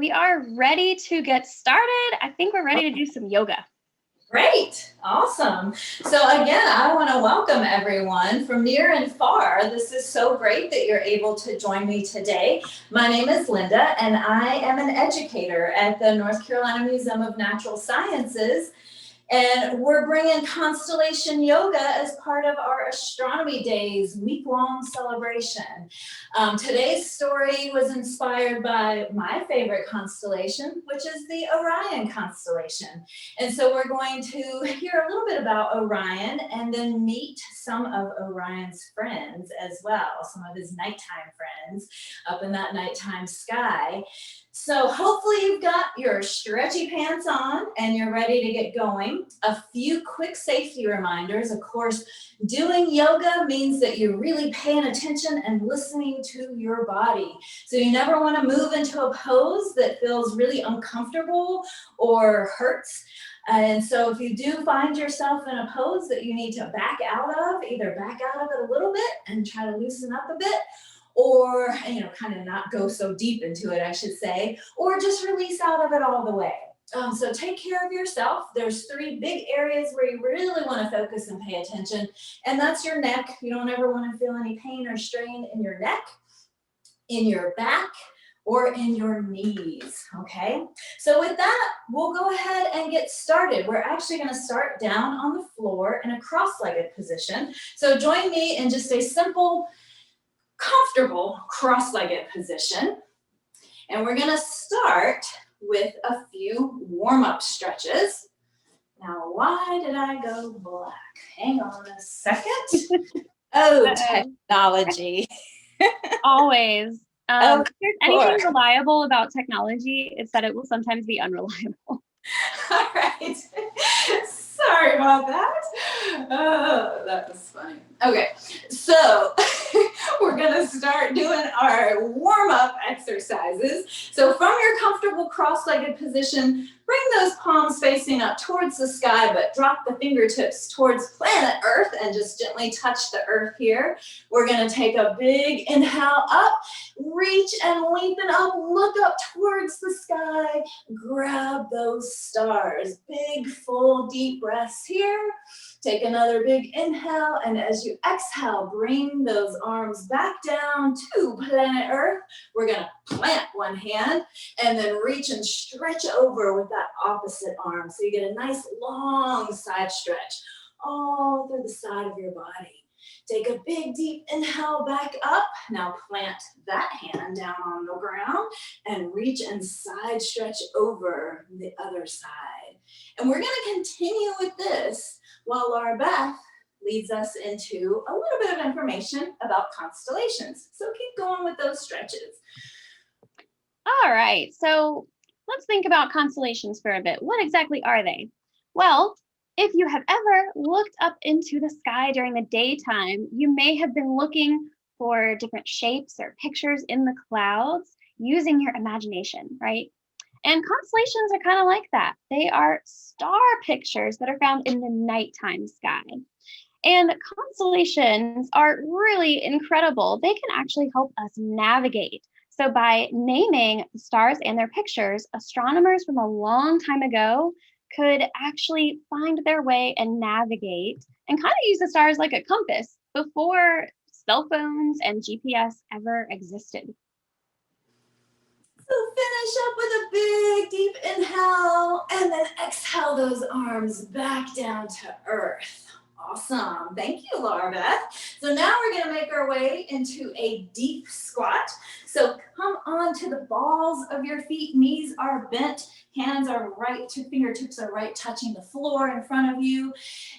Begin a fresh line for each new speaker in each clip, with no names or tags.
we are ready to get started. I think we're ready to do some yoga.
Great, awesome. So again, I want to welcome everyone from near and far. This is so great that you're able to join me today. My name is Linda, and I am an educator at the North Carolina Museum of Natural Sciences. And we're bringing Constellation Yoga as part of our Astronomy Days week-long celebration. Today's story was inspired by my favorite constellation, which is the Orion constellation. And so we're going to hear a little bit about Orion and then meet some of Orion's friends as well, some of his nighttime friends up in that nighttime sky. So hopefully you've got your stretchy pants on and you're ready to get going. A few quick safety reminders. Of course, doing yoga means that you're really paying attention and listening to your body. So you never want to move into a pose that feels really uncomfortable or hurts. And so if you do find yourself in a pose that you need to back out of, either back out of it a little bit and try to loosen up a bit, or, kind of not go so deep into it, I should say, or just release out of it all the way. So take care of yourself. There's 3 big areas where you really want to focus and pay attention, and that's your neck. You don't ever want to feel any pain or strain in your neck, in your back, or in your knees, okay? So with that, we'll go ahead and get started. We're actually gonna start down on the floor in a cross-legged position. So join me in just a simple, comfortable cross-legged position. And we're gonna start with a few warm-up stretches. Now, why did I go black? Hang on a second. Oh, technology.
Always. If there's anything reliable about technology, it's that it will sometimes be unreliable.
All right. Sorry about that. Oh, that was funny. Okay, so we're gonna start doing our warm-up exercises. So from your comfortable cross-legged position, bring those palms facing up towards the sky, but drop the fingertips towards planet Earth and just gently touch the earth here. We're gonna take a big inhale up, reach and lengthen up, look up towards the sky, grab those stars. Big, full, deep breaths here. Take another big inhale, and as you exhale, bring those arms back down to planet Earth. We're gonna plant one hand and then reach and stretch over with that opposite arm. So you get a nice long side stretch all through the side of your body. Take a big deep inhale back up. Now plant that hand down on the ground and reach and side stretch over the other side. And we're gonna continue with this while Laura Beth leads us into a little bit of information about constellations. So keep going with those stretches.
All right, so let's think about constellations for a bit. What exactly are they? Well, if you have ever looked up into the sky during the daytime, you may have been looking for different shapes or pictures in the clouds using your imagination, right? And constellations are kind of like that. They are star pictures that are found in the nighttime sky. And constellations are really incredible. They can actually help us navigate. So by naming the stars and their pictures, astronomers from a long time ago could actually find their way and navigate and kind of use the stars like a compass before cell phones and GPS ever existed.
So finish up with a big deep inhale and then exhale those arms back down to earth. Awesome. Thank you, Laura Beth. So now we're going to make our way into a deep squat. So come on to the balls of your feet. Knees are bent. Hands are right. 2 fingertips are right, touching the floor in front of you.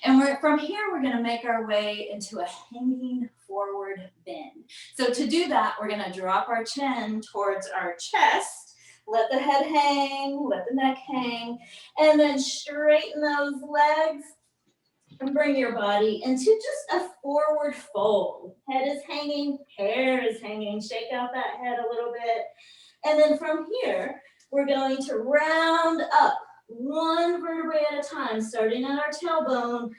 And from here, we're going to make our way into a hanging forward bend. So to do that, we're going to drop our chin towards our chest. Let the head hang, let the neck hang, and then straighten those legs. And bring your body into just a forward fold. Head is hanging, hair is hanging. Shake out that head a little bit. And then from here, we're going to round up 1 vertebrae at a time, starting at our tailbone.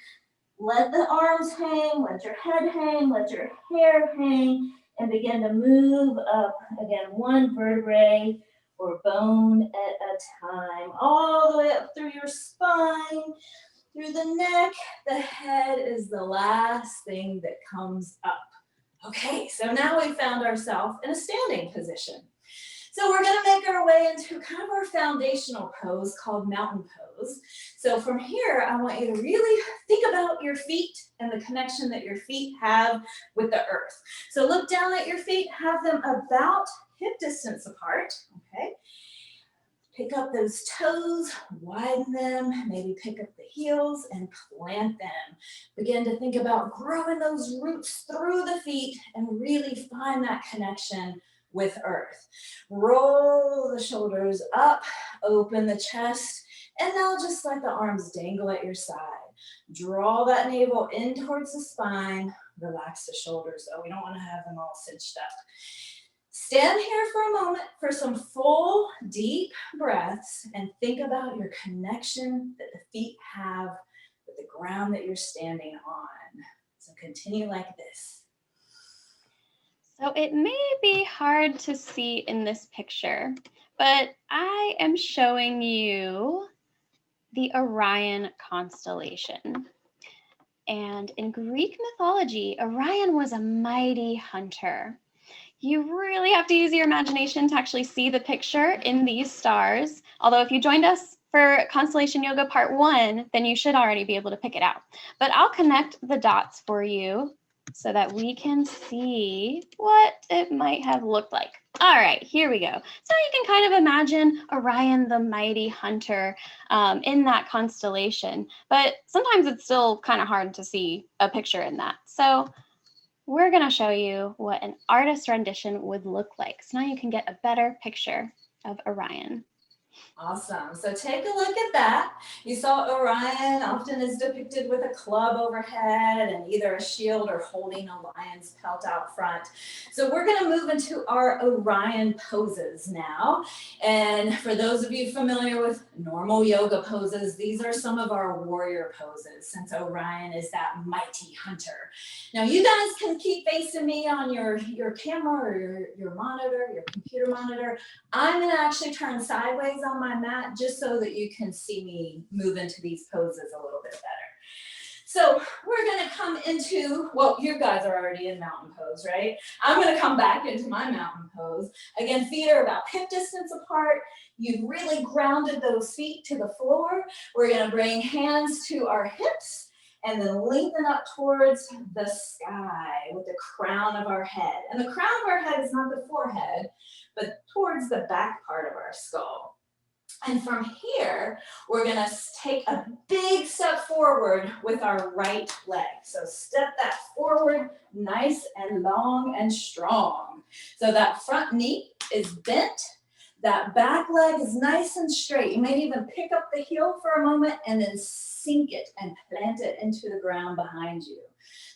Let the arms hang, let your head hang, let your hair hang, and begin to move up again 1 vertebrae or bone at a time, all the way up through your spine, through the neck. The head is the last thing that comes up. Okay, so now we found ourselves in a standing position. So we're going to make our way into kind of our foundational pose called mountain pose. So from here, I want you to really think about your feet and the connection that your feet have with the earth. So look down at your feet, have them about hip distance apart, okay? Pick up those toes, widen them, maybe pick up the heels and plant them. Begin to think about growing those roots through the feet and really find that connection with earth. Roll the shoulders up, open the chest, and now just let the arms dangle at your side. Draw that navel in towards the spine, relax the shoulders though. We don't want to have them all cinched up. Stand here for a moment for some full, deep breaths and think about your connection that the feet have with the ground that you're standing on. So continue like this.
So it may be hard to see in this picture, but I am showing you the Orion constellation. And in Greek mythology, Orion was a mighty hunter. You really have to use your imagination to actually see the picture in these stars. Although if you joined us for Constellation Yoga Part 1, then you should already be able to pick it out. But I'll connect the dots for you so that we can see what it might have looked like. All right, here we go. So you can kind of imagine Orion, the mighty hunter, in that constellation. But sometimes it's still kind of hard to see a picture in that. So we're going to show you what an artist rendition would look like. So now you can get a better picture of Orion.
Awesome. So take a look at that. You saw Orion often is depicted with a club overhead and either a shield or holding a lion's pelt out front. So we're going to move into our Orion poses now. And for those of you familiar with normal yoga poses, these are some of our warrior poses since Orion is that mighty hunter. Now you guys can keep facing me on your camera or your monitor, your computer monitor. I'm going to actually turn sideways on my mat just so that you can see me move into these poses a little bit better. So we're going to come into, well, you guys are already in mountain pose, right? I'm going to come back into my mountain pose. Again, feet are about hip distance apart. You've really grounded those feet to the floor. We're going to bring hands to our hips and then lengthen up towards the sky with the crown of our head. And the crown of our head is not the forehead, but towards the back part of our skull. And from here, we're going to take a big step forward with our right leg. So step that forward nice and long and strong. So that front knee is bent. That back leg is nice and straight. You may even pick up the heel for a moment and then sink it and plant it into the ground behind you.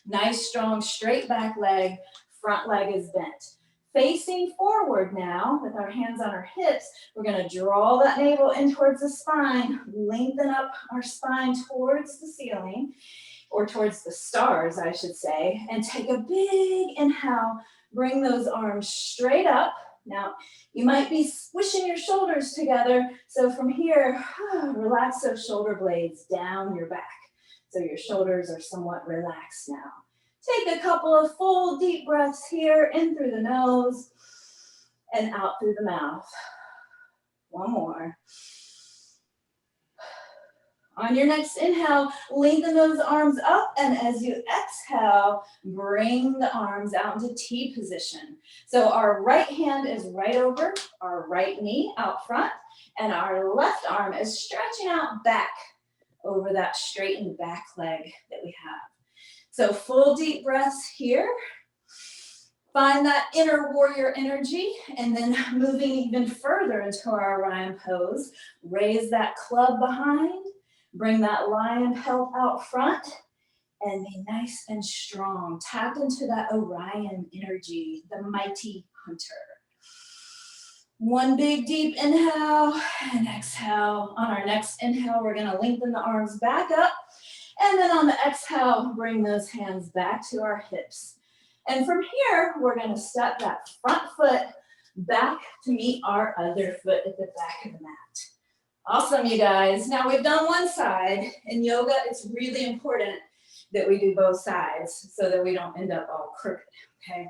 Nice, strong, straight back leg. Front leg is bent. Facing forward now with our hands on our hips, we're going to draw that navel in towards the spine, lengthen up our spine towards the ceiling, or towards the stars, I should say, and take a big inhale, bring those arms straight up. Now, you might be squishing your shoulders together, so from here, relax those shoulder blades down your back, so your shoulders are somewhat relaxed now. Take a couple of full deep breaths here, in through the nose and out through the mouth. One more. On your next inhale, lengthen those arms up, and as you exhale, bring the arms out into T position. So our right hand is right over our right knee out front, and our left arm is stretching out back over that straightened back leg that we have. So full deep breaths here. Find that inner warrior energy, and then moving even further into our Orion pose. Raise that club behind, bring that lion pelt out front, and be nice and strong. Tap into that Orion energy, the mighty hunter. One big deep inhale and exhale. On our next inhale, we're going to lengthen the arms back up. And then on the exhale, bring those hands back to our hips. And from here, we're going to step that front foot back to meet our other foot at the back of the mat. Awesome, you guys. Now we've done one side. In yoga, it's really important that we do both sides so that we don't end up all crooked, okay?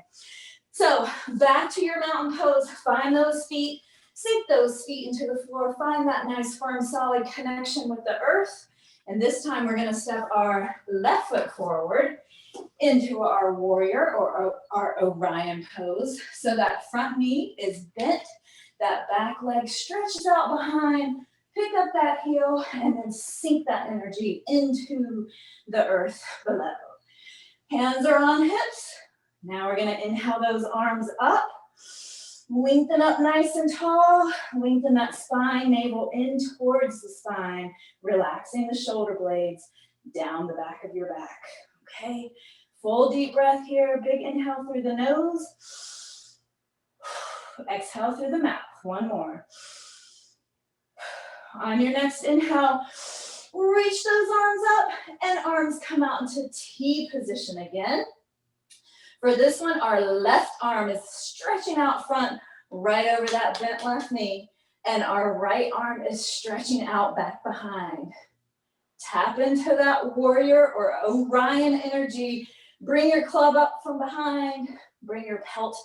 So back to your mountain pose. Find those feet, sink those feet into the floor. Find that nice, firm, solid connection with the earth. And this time we're gonna step our left foot forward into our warrior or our Orion pose. So that front knee is bent, that back leg stretches out behind, pick up that heel, and then sink that energy into the earth below. Hands are on hips. Now we're gonna inhale those arms up, lengthen up nice and tall, lengthen that spine, navel in towards the spine, relaxing the shoulder blades down the back of your back, okay? Full deep breath here, big inhale through the nose, exhale through the mouth, one more. On your next inhale, reach those arms up and arms come out into T position again. For this one, our left arm is stretching out front, right over that bent left knee, and our right arm is stretching out back behind. Tap into that warrior or Orion energy. Bring your club up from behind. Bring your pelt,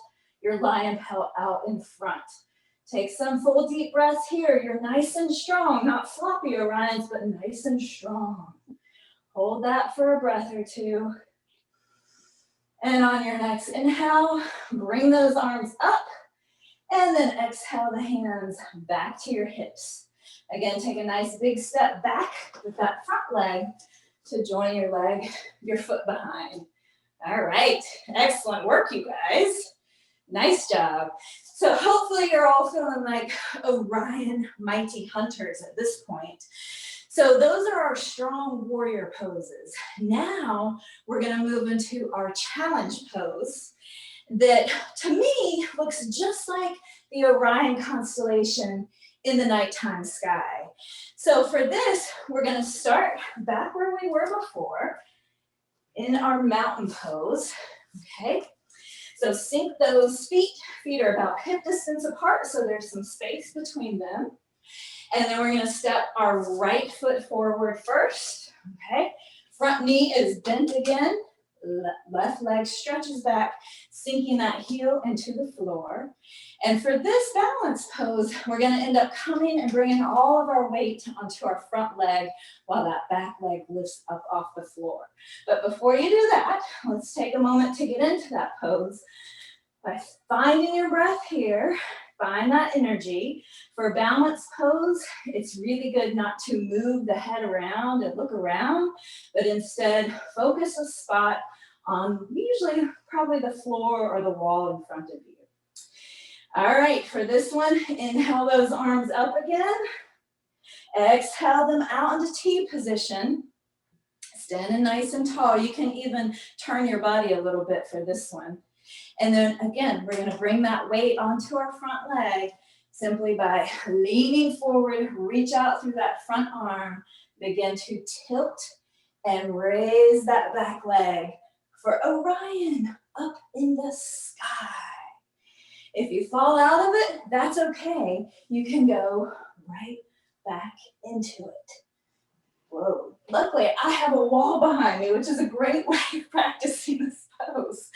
your lion pelt out in front. Take some full deep breaths here. You're nice and strong, not floppy Orions, but nice and strong. Hold that for a breath or two. And on your next inhale, bring those arms up and then exhale the hands back to your hips. Again, take a nice big step back with that front leg to join your foot behind. All right, excellent work, you guys. Nice job. So hopefully you're all feeling like Orion mighty hunters at this point. So those are our strong warrior poses. Now we're gonna move into our challenge pose that to me looks just like the Orion constellation in the nighttime sky. So for this, we're gonna start back where we were before in our mountain pose, okay? So sink those feet. Feet are about hip distance apart, so there's some space between them. And then we're gonna step our right foot forward first, okay? Front knee is bent again. Left leg stretches back, sinking that heel into the floor. And for this balance pose, we're gonna end up coming and bringing all of our weight onto our front leg while that back leg lifts up off the floor. But before you do that, let's take a moment to get into that pose by finding your breath here. Find that energy. For a balance pose, it's really good not to move the head around and look around, but instead focus a spot on usually probably the floor or the wall in front of you. All right, for this one, inhale those arms up again. Exhale them out into T position. Standing nice and tall. You can even turn your body a little bit for this one. And then again, we're gonna bring that weight onto our front leg simply by leaning forward, reach out through that front arm, begin to tilt and raise that back leg for Orion up in the sky. If you fall out of it, that's okay. You can go right back into it. Whoa. Luckily, I have a wall behind me, which is a great way of practicing this pose.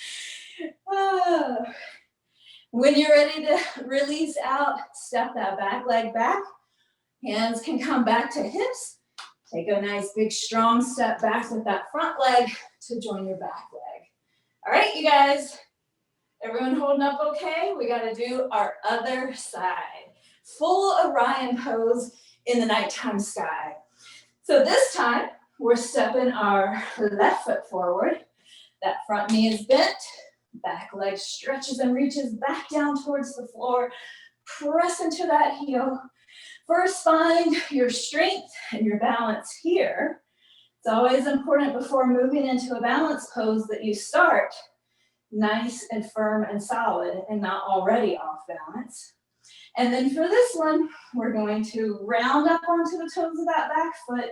When you're ready to release out, step that back leg back. Hands can come back to hips. Take a nice big strong step back with that front leg to join your back leg. All right, you guys, everyone holding up okay? We gotta do our other side. Full Orion pose in the nighttime sky. So this time, we're stepping our left foot forward. That front knee is bent. Back leg stretches and reaches back down towards the floor. Press into that heel. First, find your strength and your balance here. It's always important before moving into a balance pose that you start nice and firm and solid and not already off balance. And then for this one, we're going to round up onto the toes of that back foot,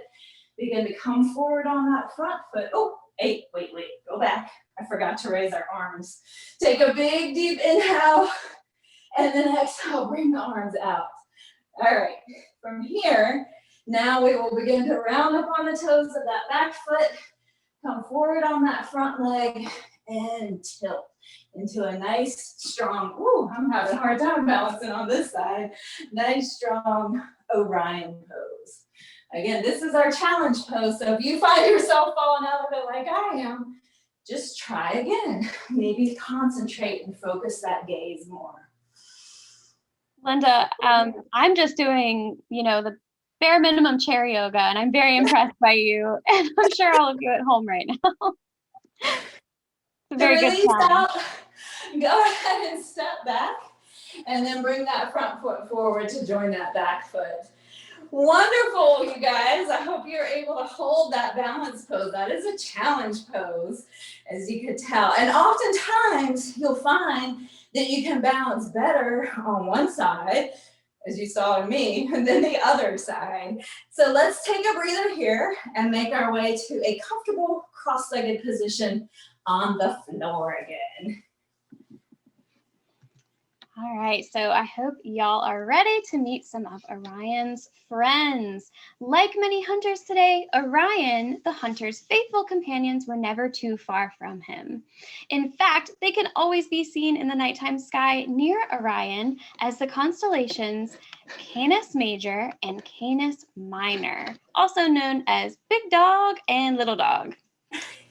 begin to come forward on that front foot. Oh, hey, wait, go back. I forgot to raise our arms. Take a big, deep inhale And then exhale, bring the arms out. All right, from here, now we will begin to round up on the toes of that back foot, come forward on that front leg, and tilt into a nice, strong, ooh, I'm having a hard time balancing on this side, nice, strong Orion pose. Again, this is our challenge pose, so if you find yourself falling out of it like I am, just try again. Maybe concentrate and focus that gaze more.
Linda, I'm just doing, the bare minimum chair yoga, and I'm very impressed by you, and I'm sure all of you at home right now. It's a very good challenge.
Go ahead and step back, and then bring that front foot forward to join that back foot. Wonderful, you guys. I hope you're able to hold that balance pose. That is a challenge pose, as you could tell. And oftentimes, you'll find that you can balance better on one side, as you saw in me, than the other side. So let's take a breather here and make our way to a comfortable cross-legged position on the floor again.
All right, so I hope y'all are ready to meet some of Orion's friends. Like many hunters today, Orion, the hunter's faithful companions, were never too far from him. In fact, they can always be seen in the nighttime sky near Orion as the constellations Canis Major and Canis Minor, also known as Big Dog and Little Dog.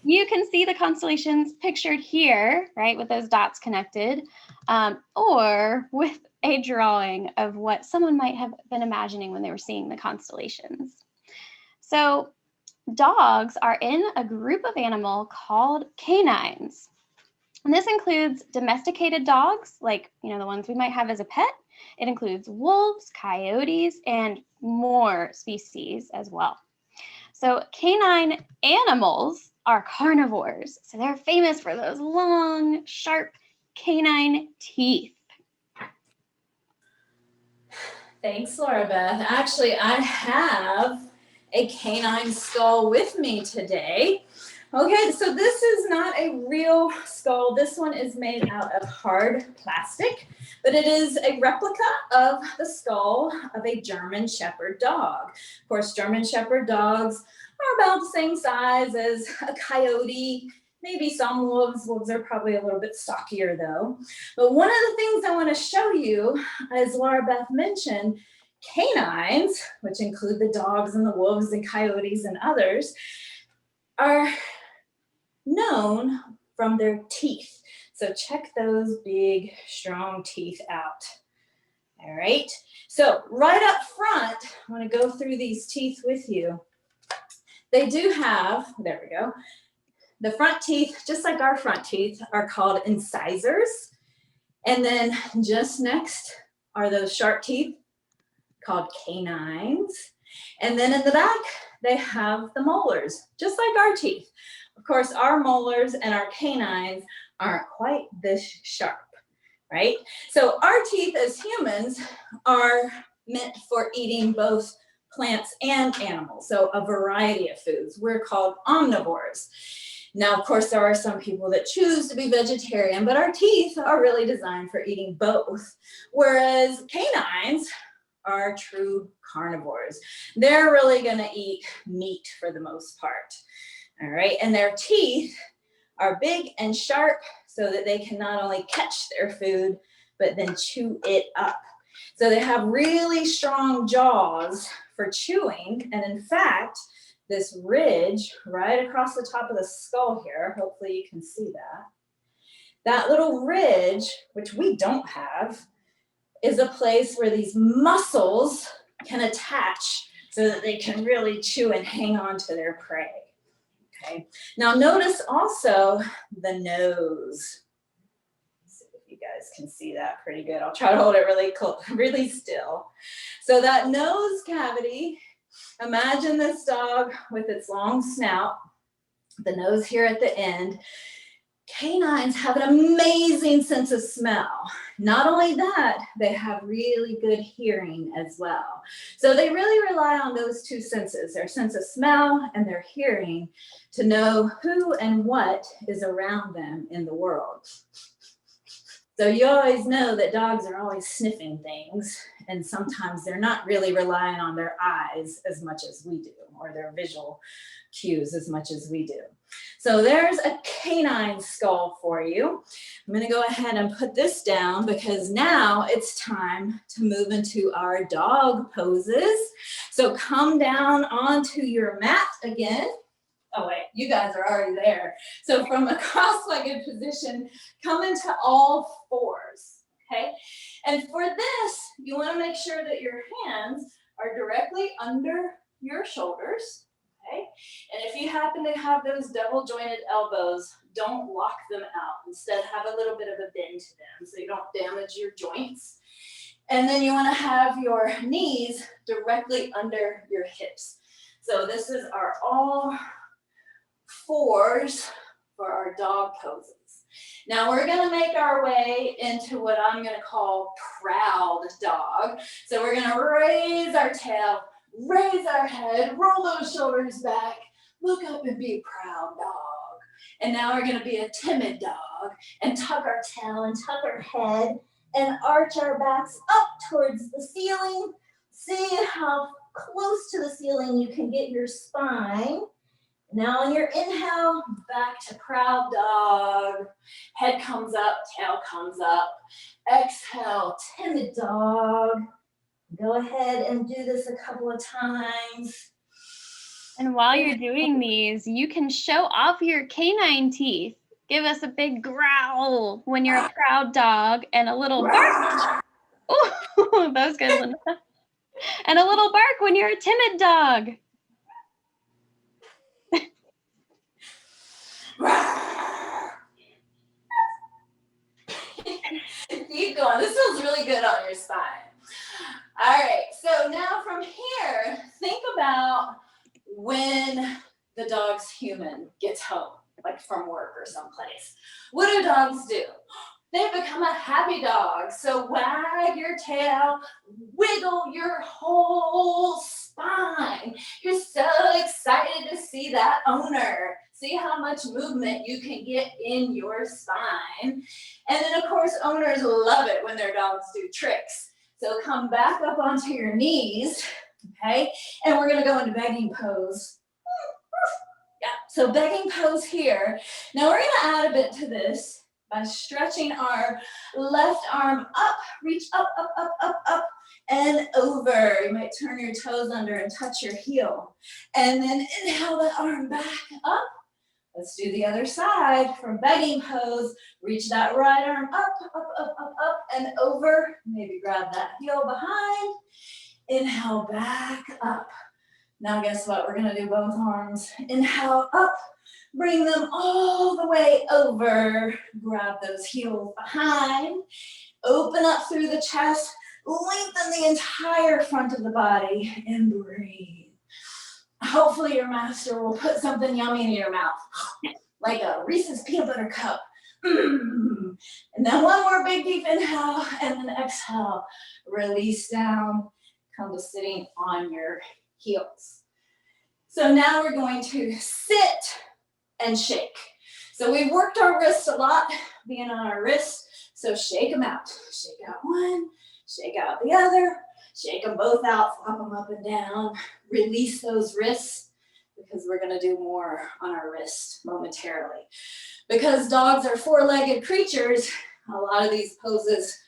You can see the constellations pictured here, right, with those dots connected, or with a drawing of what someone might have been imagining when they were seeing the constellations. So dogs are in a group of animal called canines. And this includes domesticated dogs, like the ones we might have as a pet. It includes wolves, coyotes, and more species as well. So canine animals are carnivores. So they're famous for those long, sharp canine teeth.
Thanks, Laura Beth. Actually, I have a canine skull with me today. Okay, so this is not a real skull. This one is made out of hard plastic, but it is a replica of the skull of a German Shepherd dog. Of course, German Shepherd dogs are about the same size as a coyote, maybe some wolves. Wolves are probably a little bit stockier though. But one of the things I want to show you, as Laura Beth mentioned, canines, which include the dogs and the wolves and coyotes and others, are known from their teeth. So check those big, strong teeth out. All right, so right up front, I want to go through these teeth with you. They do have, there we go, the front teeth, just like our front teeth, are called incisors. And then just next are those sharp teeth called canines. And then in the back, they have the molars, just like our teeth. Of course, our molars and our canines aren't quite this sharp, right? So our teeth as humans are meant for eating both plants and animals, so a variety of foods. We're called omnivores. Now, of course, there are some people that choose to be vegetarian, but our teeth are really designed for eating both, whereas canines are true carnivores. They're really gonna eat meat for the most part, all right? And their teeth are big and sharp so that they can not only catch their food, but then chew it up. So they have really strong jaws for chewing. And in fact, this ridge right across the top of the skull here, hopefully you can see that. That little ridge, which we don't have, is a place where these muscles can attach so that they can really chew and hang on to their prey. Okay. Now notice also the nose. Let's see if you guys can see that pretty good. I'll try to hold it really still. So that nose cavity, imagine this dog with its long snout, the nose here at the end. Canines have an amazing sense of smell. Not only that, they have really good hearing as well. So they really rely on those two senses, their sense of smell and their hearing, to know who and what is around them in the world. So you always know that dogs are always sniffing things, and sometimes they're not really relying on their eyes as much as we do, or their visual cues as much as we do. So there's a canine skull for you. I'm gonna go ahead and put this down because now it's time to move into our dog poses. So come down onto your mat again. Oh wait, you guys are already there. So from a cross-legged position, come into all fours, okay? And for this, you wanna make sure that your hands are directly under your shoulders, okay? And if you happen to have those double jointed elbows, don't lock them out. Instead, have a little bit of a bend to them so you don't damage your joints. And then you wanna have your knees directly under your hips. So this is our all fours for our dog poses. Now we're gonna make our way into what I'm gonna call proud dog. So we're gonna raise our tail, raise our head, roll those shoulders back, look up and be a proud dog. And now we're gonna be a timid dog and tuck our tail and tuck our head and arch our backs up towards the ceiling. See how close to the ceiling you can get your spine. Now on your inhale, back to proud dog. Head comes up, tail comes up. Exhale, timid dog. Go ahead and do this a couple of times.
And while you're doing these, you can show off your canine teeth. Give us a big growl when you're a proud dog and a little bark. Oh, that was good, Linda. And a little bark when you're a timid dog.
Keep going. This feels really good on your spine. All right, so now from here, think about when the dog's human gets home, like from work or someplace. What do dogs do? They become a happy dog. So wag your tail, wiggle your whole spine. You're so excited to see that owner. See how much movement you can get in your spine. And then of course, owners love it when their dogs do tricks. So come back up onto your knees, okay? And we're gonna go into begging pose. Yeah, so begging pose here. Now we're gonna add a bit to this by stretching our left arm up, reach up, up, up, up, up, and over. You might turn your toes under and touch your heel. And then inhale that arm back up. Let's do the other side. From begging pose, reach that right arm up, up, up, up, up, and over. Maybe grab that heel behind. Inhale back up. Now guess what? We're gonna do both arms. Inhale up, bring them all the way over. Grab those heels behind. Open up through the chest. Lengthen the entire front of the body and breathe. Hopefully your master will put something yummy in your mouth, like a Reese's peanut butter cup. And then one more big deep inhale, and then exhale. Release down, come to sitting on your heels. So now we're going to sit and shake. So we've worked our wrists a lot, being on our wrists. So shake them out. Shake out one, shake out the other, shake them both out, flop them up and down. Release those wrists because we're gonna do more on our wrist momentarily. Because dogs are four-legged creatures, a lot of these poses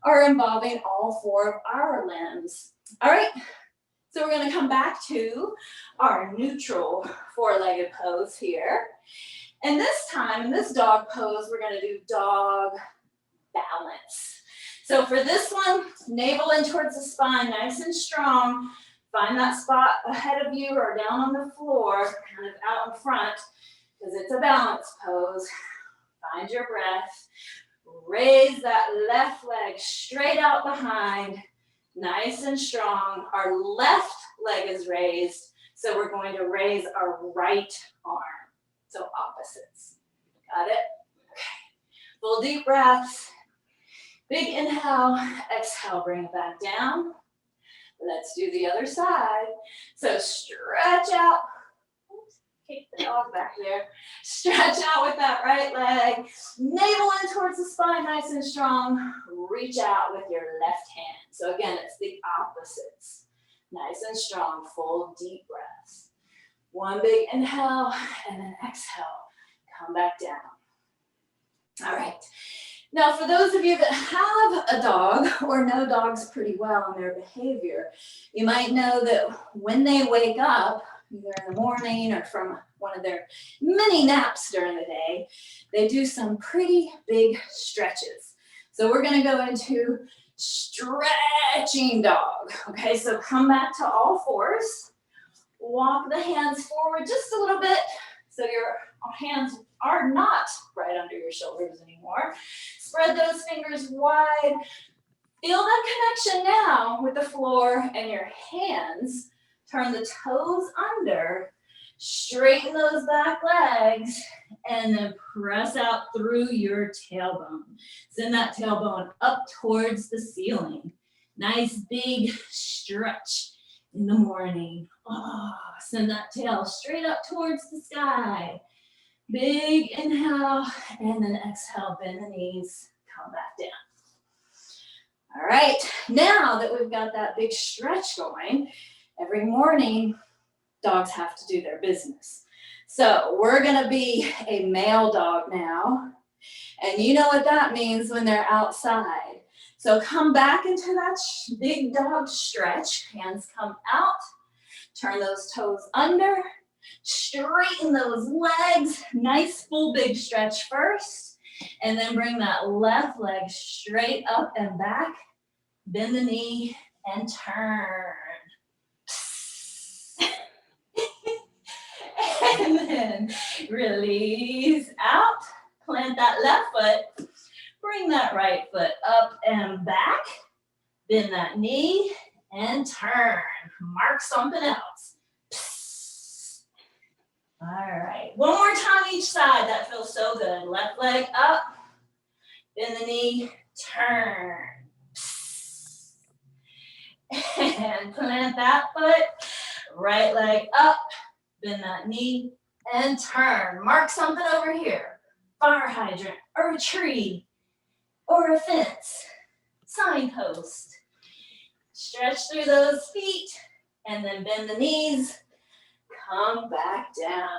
are involving all four of our limbs. All right, so we're gonna come back to our neutral four-legged pose here. And this time, in this dog pose, we're gonna do dog balance. So for this one, navel in towards the spine, nice and strong. Find that spot ahead of you or down on the floor, kind of out in front, because it's a balance pose. Find your breath. Raise that left leg straight out behind, nice and strong. Our left leg is raised, so we're going to raise our right arm. So opposites. Got it? Okay. Full deep breaths. Big inhale, exhale, bring it back down. Let's do the other side. So stretch out, kick the dog back there. Stretch out with that right leg. Navel in towards the spine, nice and strong. Reach out with your left hand. So again, it's the opposites. Nice and strong, full deep breaths. One big inhale and then exhale. Come back down. All right. Now, for those of you that have a dog or know dogs pretty well and their behavior, you might know that when they wake up, either in the morning or from one of their many naps during the day, they do some pretty big stretches. So we're going to go into stretching dog. Okay, so come back to all fours. Walk the hands forward just a little bit so your hands are not right under your shoulders anymore. Spread those fingers wide. Feel that connection now with the floor and your hands. Turn the toes under. Straighten those back legs and then press out through your tailbone. Send that tailbone up towards the ceiling. Nice big stretch in the morning. Oh, send that tail straight up towards the sky. Big inhale and then exhale, bend the knees, come back down. All right, now that we've got that big stretch going, every morning, dogs have to do their business. So we're gonna be a male dog now, and you know what that means when they're outside. So come back into that big dog stretch, hands come out, turn those toes under, straighten those legs, nice full big stretch first, and then bring that left leg straight up and back, bend the knee and turn. And then release out, plant that left foot, bring that right foot up and back, bend that knee and turn. Mark something else. All right, one more time each side. That feels so good. Left leg up, bend the knee, turn. And plant that foot, right leg up, bend that knee, and turn. Mark something over here. Fire hydrant, or a tree, or a fence, signpost. Stretch through those feet, and then bend the knees. Come back down.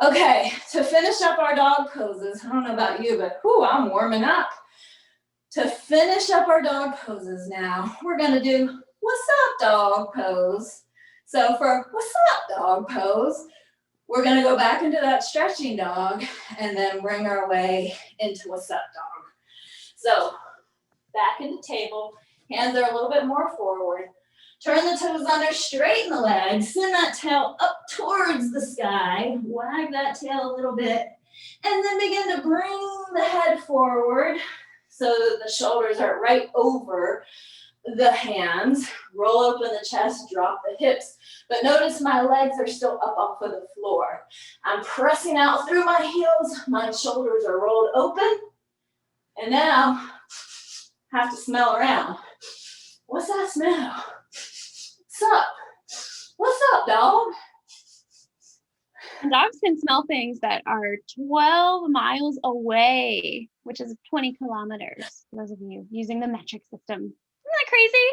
Okay, to finish up our dog poses, I don't know about you, but I'm warming up. To finish up our dog poses now, we're gonna do what's up dog pose. So for what's up dog pose, we're gonna go back into that stretching dog and then bring our way into what's up dog. So back in the table, hands are a little bit more forward. Turn the toes under, straighten the legs, send that tail up towards the sky, wag that tail a little bit, and then begin to bring the head forward so that the shoulders are right over the hands. Roll open the chest, drop the hips, but notice my legs are still up off of the floor. I'm pressing out through my heels, my shoulders are rolled open, and now have to smell around. What's that smell? What's up? What's up, dog?
And dogs can smell things that are 12 miles away, which is 20 kilometers, for those of you using the metric system. Isn't that crazy?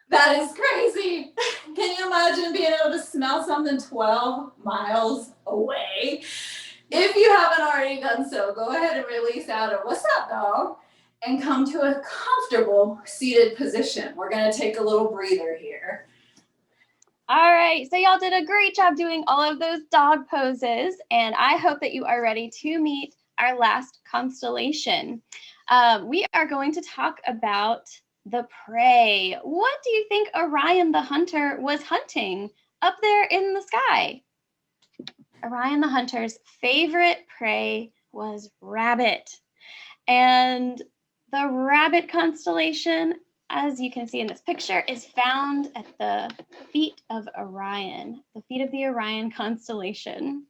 That is crazy. Can you imagine being able to smell something 12 miles away? If you haven't already done so, go ahead and release out of what's up, dog, and come to a comfortable seated position. We're going to take a little breather here.
All right, so y'all did a great job doing all of those dog poses, and I hope that you are ready to meet our last constellation. We are going to talk about the prey. What do you think Orion the hunter was hunting up there in the sky? Orion the hunter's favorite prey was rabbit. And the rabbit constellation, as you can see in this picture, is found at the feet of Orion, the feet of the Orion constellation.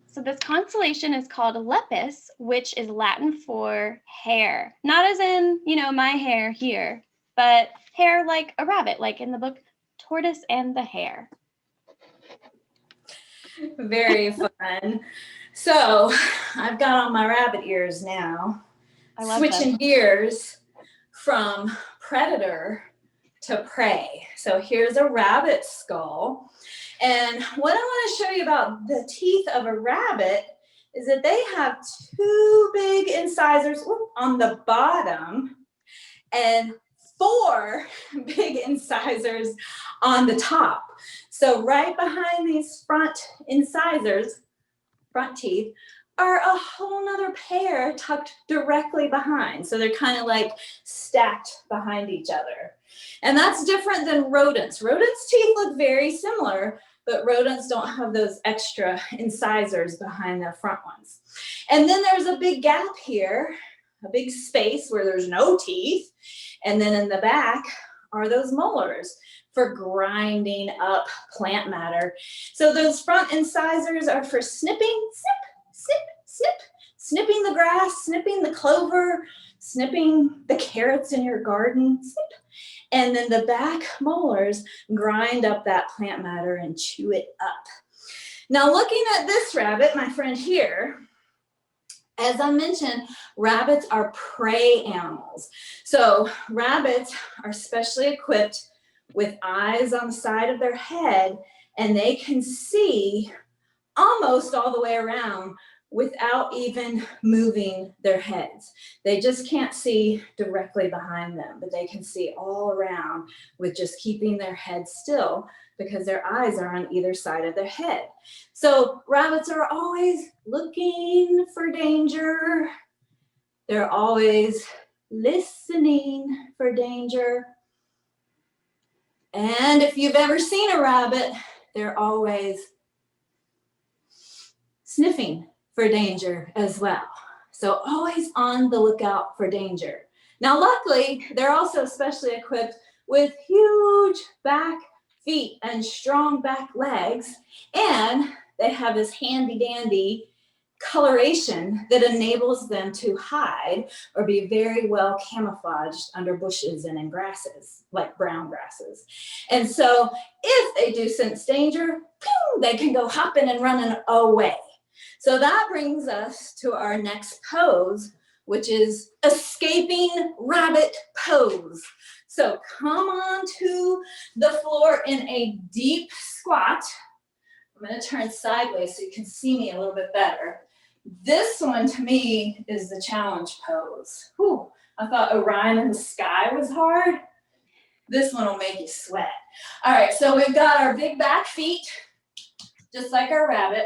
So this constellation is called Lepus, which is Latin for hare. Not as in, my hair here, but hair like a rabbit, like in the book Tortoise and the Hare.
Very fun. So I've got on my rabbit ears now.
I love
Switching
them.
gears from predator to prey. So here's a rabbit skull. And what I want to show you about the teeth of a rabbit is that they have two big incisors on the bottom and four big incisors on the top. So right behind these front incisors, front teeth, are a whole nother pair tucked directly behind. So they're kind of like stacked behind each other. And that's different than rodents. Rodents' teeth look very similar, but rodents don't have those extra incisors behind their front ones. And then there's a big gap here, a big space where there's no teeth. And then in the back are those molars for grinding up plant matter. So those front incisors are for snipping, snip, snip, snip, snipping the grass, snipping the clover, snipping the carrots in your garden, snip. And then the back molars grind up that plant matter and chew it up. Now looking at this rabbit, my friend here, as I mentioned, rabbits are prey animals. So rabbits are specially equipped with eyes on the side of their head, and they can see almost all the way around without even moving their heads. They just can't see directly behind them, but they can see all around with just keeping their head still because their eyes are on either side of their head. So rabbits are always looking for danger. They're always listening for danger. And if you've ever seen a rabbit, they're always sniffing for danger as well. So always on the lookout for danger. Now, luckily, they're also specially equipped with huge back feet and strong back legs, and they have this handy dandy coloration that enables them to hide or be very well camouflaged under bushes and in grasses, like brown grasses. And so if they do sense danger, they can go hopping and running away. So that brings us to our next pose, which is escaping rabbit pose. So come on to the floor in a deep squat. I'm going to turn sideways so you can see me a little bit better. This one to me is the challenge pose. Whew, I thought Orion in the sky was hard. This one will make you sweat. All right, so we've got our big back feet, just like our rabbit.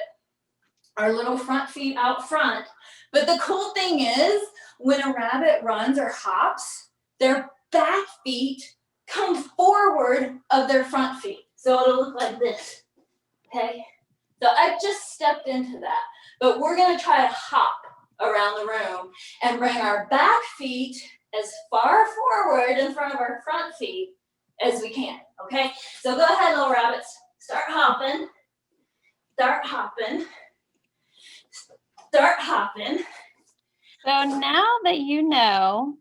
Our little front feet out front. But the cool thing is, when a rabbit runs or hops, their back feet come forward of their front feet. So it'll look like this, okay? So I just stepped into that. But we're gonna try to hop around the room and bring our back feet as far forward in front of our front feet as we can, okay? So go ahead, little rabbits. Start hopping. Start hopping. Start hopping.
So now that you know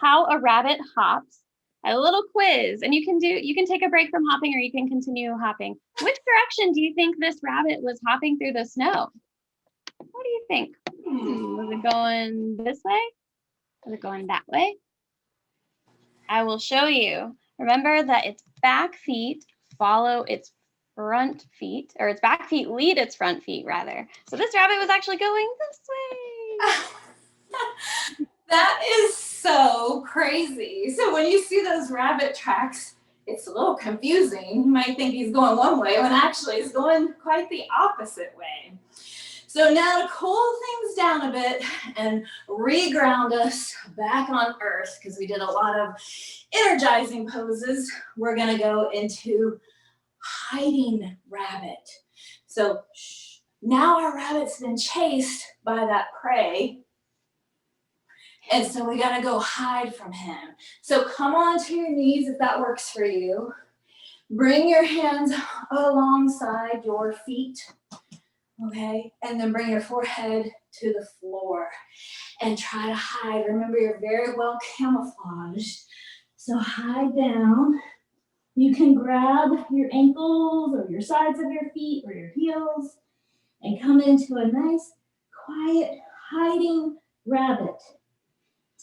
how a rabbit hops, a little quiz, and you can take a break from hopping or you can continue hopping. Which direction do you think this rabbit was hopping through the snow? What do you think? Was it going this way? Was it going that way? I will show you. Remember that its back feet follow its front feet, or its back feet lead its front feet, rather. So this rabbit was actually going this way.
That is so crazy. So when you see those rabbit tracks, it's a little confusing. You might think he's going one way when actually he's going quite the opposite way. So now to cool things down a bit and reground us back on Earth, because we did a lot of energizing poses, we're going to go into hiding rabbit. So now our rabbit's been chased by that prey. And so we got to go hide from him. So come on to your knees if that works for you. Bring your hands alongside your feet. Okay, and then bring your forehead to the floor and try to hide. Remember, you're very well camouflaged. So hide down You can grab your ankles or your sides of your feet or your heels and come into a nice, quiet, hiding rabbit.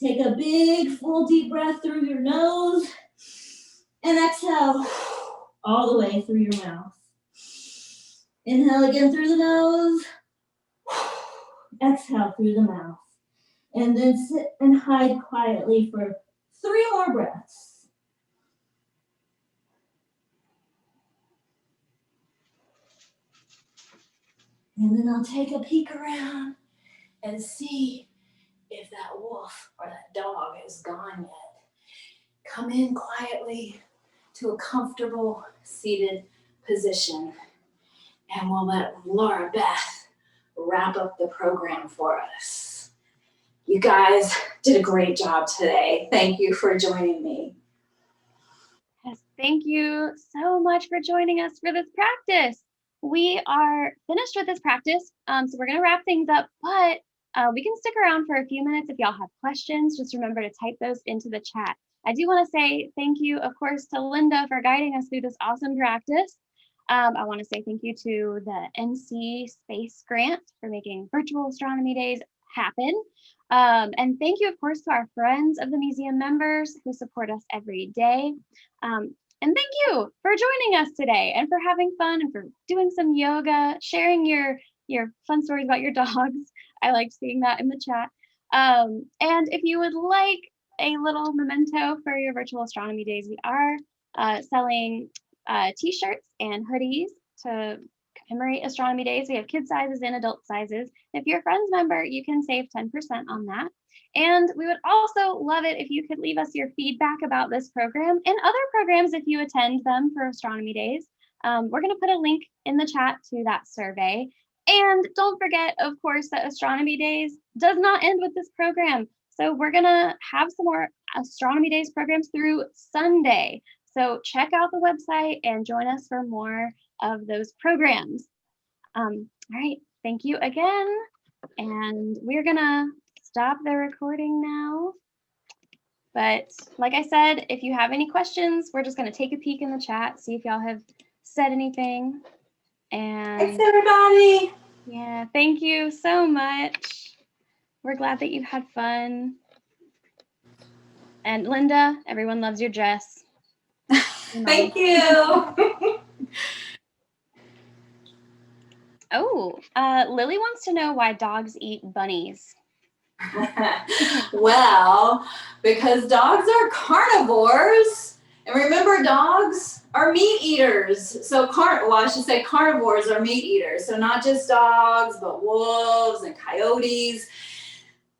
Take a big, full, deep breath through your nose and exhale all the way through your mouth. Inhale again through the nose. Exhale through the mouth. And then sit and hide quietly for 3 more breaths. And then I'll take a peek around and see if that wolf or that dog is gone yet. Come in quietly to a comfortable seated position, and we'll let Laura Beth wrap up the program for us. You guys did a great job today. Thank you for joining me.
Yes, thank you so much for joining us for this practice. We are finished with this practice, so we're going to wrap things up, but we can stick around for a few minutes if y'all have questions. Just remember to type those into the chat. I do want to say thank you, of course, to Linda for guiding us through this awesome practice. I want to say thank you to the NC Space Grant for making virtual astronomy days happen. And thank you, of course, to our friends of the museum members who support us every day. And thank you for joining us today and for having fun and for doing some yoga, sharing your fun stories about your dogs. I liked seeing that in the chat. And if you would like a little memento for your virtual astronomy days, we are selling t-shirts and hoodies to commemorate astronomy days. We have kid sizes and adult sizes. If you're a Friends member, you can save 10% on that. And we would also love it if you could leave us your feedback about this program and other programs if you attend them for astronomy days. We're going to put a link in the chat to that survey. And don't forget, of course, that Astronomy Days does not end with this program. So we're going to have some more Astronomy Days programs through Sunday. So check out the website and join us for more of those programs. All right, thank you again. And we're going to stop the recording now. But like I said, if you have any questions, we're just going to take a peek in the chat, see if y'all have said anything. And
thanks, everybody.
Yeah, thank you so much. We're glad that you had fun. And Linda, everyone loves your dress.
Thank you.
Oh, Lily wants to know why dogs eat bunnies.
Well, because dogs are carnivores, and remember, dogs are meat eaters. So, I should say carnivores are meat eaters. So not just dogs, but wolves and coyotes.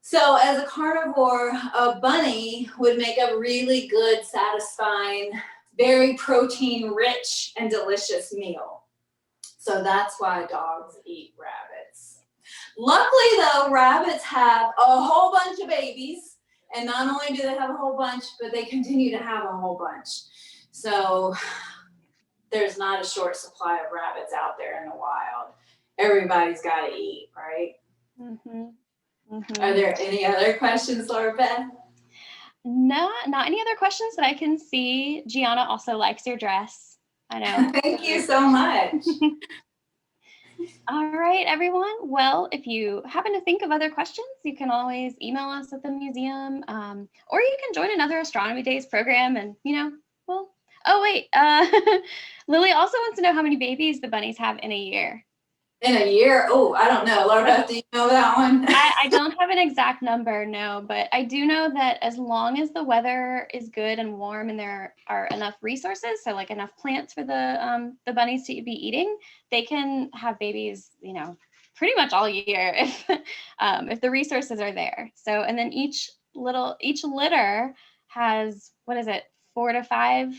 So as a carnivore, a bunny would make a really good, satisfying, very protein-rich and delicious meal. So that's why dogs eat rabbits. Luckily, though, rabbits have a whole bunch of babies, and not only do they have a whole bunch, but they continue to have a whole bunch. So there's not a short supply of rabbits out there in the wild. Everybody's got to eat, right?
Mm-hmm. Mm-hmm.
Are there any other questions, Laura Beth?
No, not any other questions that I can see. Gianna also likes your dress. I know.
Thank you so much.
All right, everyone. Well, if you happen to think of other questions, you can always email us at the museum, or you can join another Astronomy Days program and, well, oh, wait. Lily also wants to know how many babies the bunnies have in a year.
In a year? Oh, I don't know. Laura Beth, do you know that one?
I don't have an exact number, no, but I do know that as long as the weather is good and warm and there are enough resources, so like enough plants for the bunnies to be eating, they can have babies, pretty much all year if the resources are there. So, and then each litter has, 4 to 5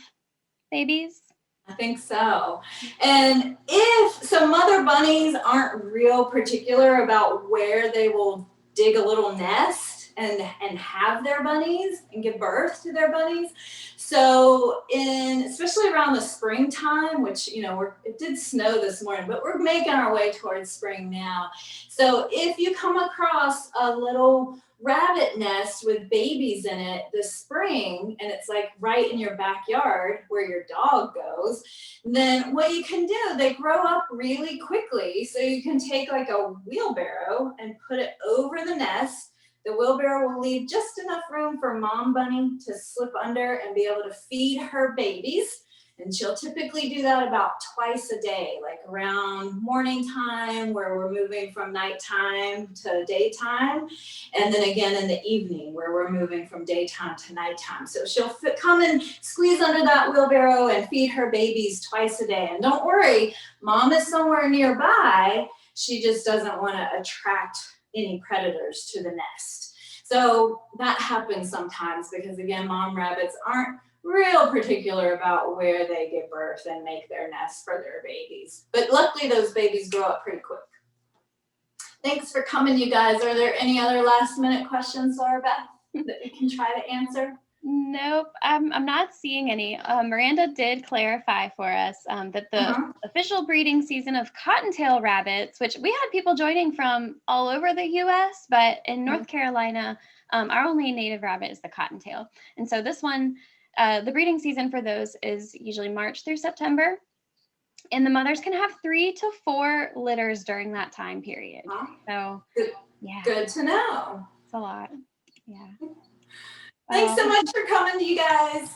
babies?
I think so. And so mother bunnies aren't real particular about where they will dig a little nest and have their bunnies and give birth to their bunnies. So especially around the springtime, which, it did snow this morning, but we're making our way towards spring now. So if you come across a little rabbit nest with babies in it this spring, and it's like right in your backyard where your dog goes, then what you can do, they grow up really quickly. So you can take like a wheelbarrow and put it over the nest. The wheelbarrow will leave just enough room for mom bunny to slip under and be able to feed her babies. And she'll typically do that about twice a day, like around morning time where we're moving from nighttime to daytime. And then again in the evening where we're moving from daytime to nighttime. So she'll come and squeeze under that wheelbarrow and feed her babies twice a day. And don't worry, mom is somewhere nearby. She just doesn't want to attract any predators to the nest. So that happens sometimes because, again, mom rabbits aren't real particular about where they give birth and make their nests for their babies. But luckily those babies grow up pretty quick. Thanks for coming, you guys. Are there any other last minute questions, Laura Beth, that we can try to answer?
Nope, I'm not seeing any. Miranda did clarify for us that the official breeding season of cottontail rabbits, which we had people joining from all over the U.S., but in North Carolina, our only native rabbit is the cottontail. And so this one, the breeding season for those is usually March through September. And the mothers can have 3 to 4 litters during that time period. So, yeah.
Good to know.
It's a lot. Yeah.
Thanks so much for coming, you guys.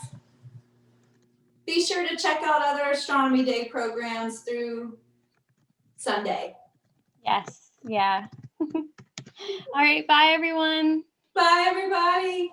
Be sure to check out other Astronomy Day programs through Sunday.
Yes. Yeah. All right. Bye, everyone.
Bye, everybody.